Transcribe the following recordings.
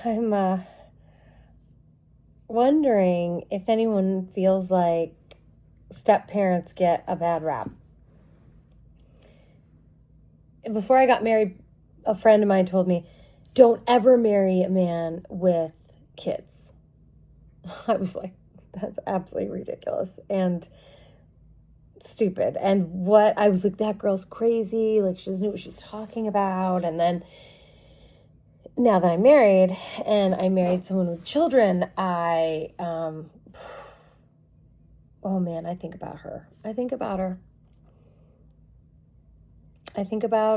I'm wondering if anyone feels like step parents get a bad rap. Before I got married, a friend of mine told me, don't ever marry a man with kids. I was like, that's absolutely ridiculous and stupid. And what I was like, that girl's crazy. Like, she doesn't know what she's talking about. And then now that I'm married and I married someone with children, oh man, I think about her. I think about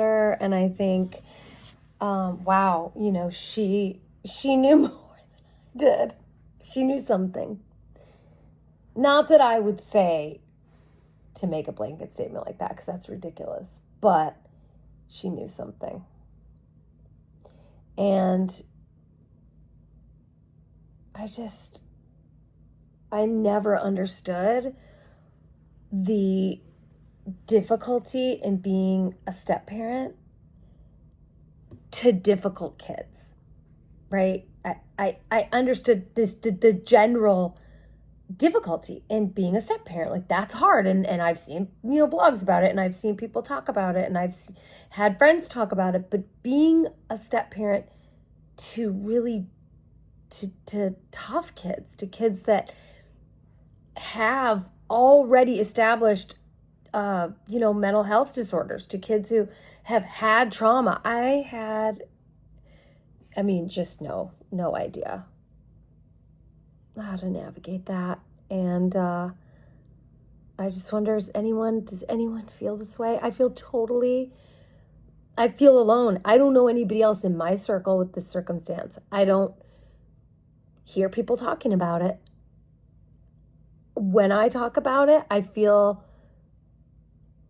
her and I think, wow, she knew more than I did. She knew something. Not that I would say to make a blanket statement like that, because that's ridiculous, but she knew something. And I never understood the difficulty in being a step parent to difficult kids, right? I understood the general difficulty in being a step parent. Like, that's hard. And I've seen, blogs about it, and I've seen people talk about it, and I've had friends talk about it. But being a step parent to really, to tough kids, to kids that have already established, mental health disorders, to kids who have had trauma. Just no idea how to navigate that. And I just wonder, does anyone feel this way? I feel alone. I don't know anybody else in my circle with this circumstance. I don't hear people talking about it. When I talk about it, I feel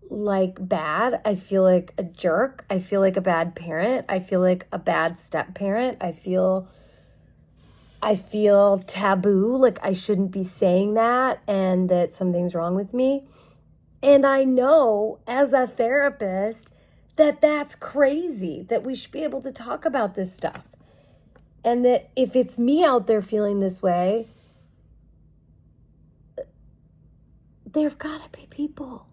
like bad. I feel like a jerk. I feel like a bad parent. I feel like a bad step parent. I feel taboo, like I shouldn't be saying that and that something's wrong with me. And I know as a therapist that that's crazy, that we should be able to talk about this stuff. And that if it's me out there feeling this way, there've got to be people.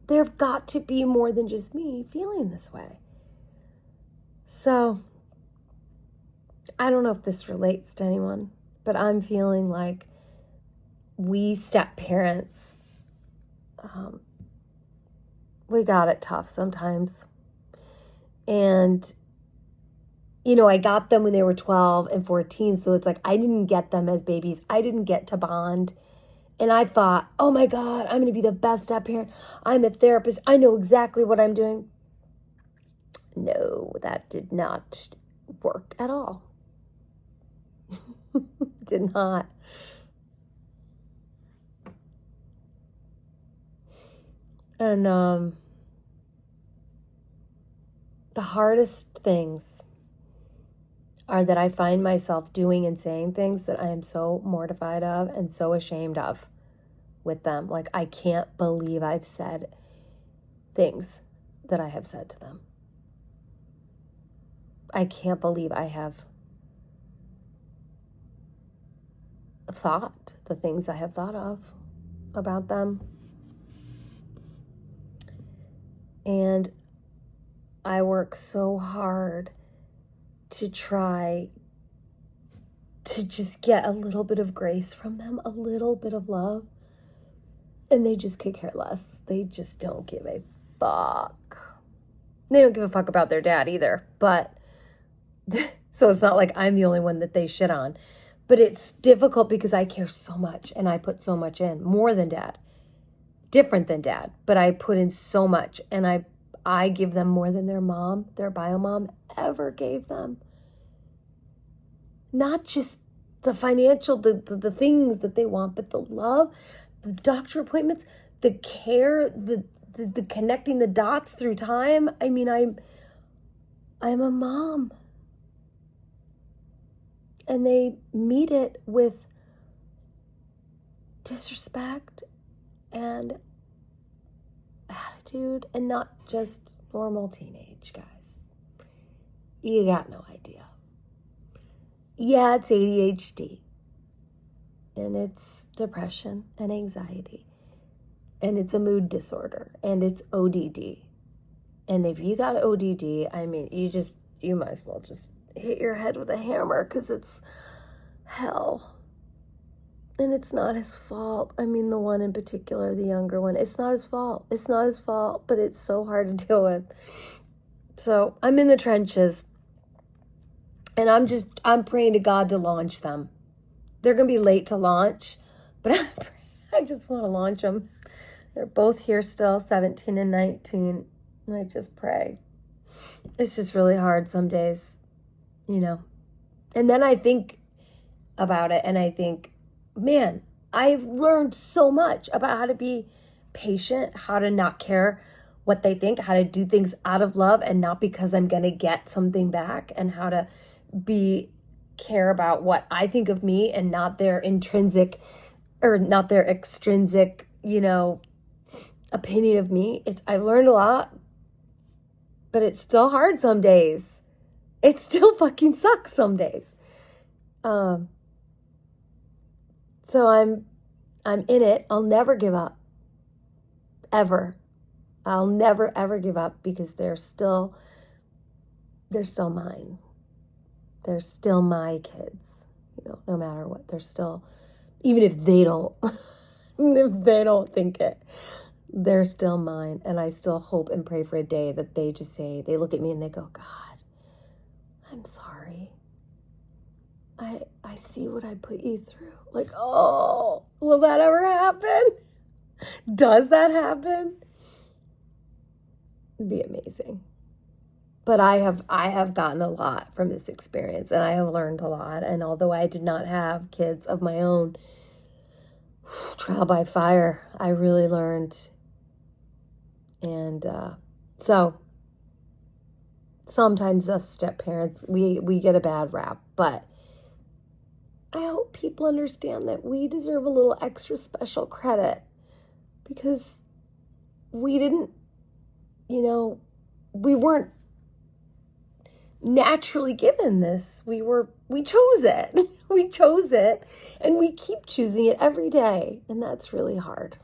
There've got to be more than just me feeling this way. So I don't know if this relates to anyone, but I'm feeling like we step parents, we got it tough sometimes. And, I got them when they were 12 and 14. So it's like, I didn't get them as babies. I didn't get to bond. And I thought, oh my God, I'm going to be the best step parent. I'm a therapist. I know exactly what I'm doing. No, that did not work at all. Did not. And the hardest things are that I find myself doing and saying things that I am so mortified of and so ashamed of with them. Like, I can't believe I've said things that I have said to them. I can't believe I have thought the things I have thought of about them. And I work so hard to try to just get a little bit of grace from them, a little bit of love. And they just could care less. They just don't give a fuck. They don't give a fuck about their dad either. But so it's not like I'm the only one that they shit on. But it's difficult because I care so much and I put so much in, more than dad. Different than dad, but I put in so much, and I give them more than their mom, their bio mom, ever gave them. Not just the financial, the things that they want, but the love, the doctor appointments, the care, the connecting the dots through time. I mean, I'm a mom. And they meet it with disrespect and attitude, and not just normal teenage guys. You got no idea. Yeah, it's ADHD. And it's depression and anxiety. And it's a mood disorder. And it's ODD. And if you got ODD, I mean, you might as well just hit your head with a hammer, because it's hell. And it's not his fault. I mean, the one in particular, the younger one, it's not his fault. It's not his fault, but it's so hard to deal with. So I'm in the trenches. And I'm praying to God to launch them. They're going to be late to launch, but I just want to launch them. They're both here still, 17 and 19. And I just pray. It's just really hard some days, you know. And then I think about it and I think, man, I've learned so much about how to be patient, how to not care what they think, how to do things out of love and not because I'm going to get something back, and how to care about what I think of me and not their intrinsic or not their extrinsic, opinion of me. I've learned a lot, but it's still hard some days. It still fucking sucks some days. So I'm in it. I'll never give up. Ever. I'll never ever give up, because they're still mine. They're still my kids, no matter what. They're still, even if they don't, think it, they're still mine. And I still hope and pray for a day that they just they look at me and they go, God, I'm sorry. I see what I put you through. Like, oh, will that ever happen? Does that happen? It'd be amazing. But I have gotten a lot from this experience, and I have learned a lot. And although I did not have kids of my own, trial by fire, I really learned. And so sometimes us step parents, we get a bad rap, but I hope people understand that we deserve a little extra special credit, because we didn't, we weren't naturally given this. We chose it. We chose it, and we keep choosing it every day. And that's really hard.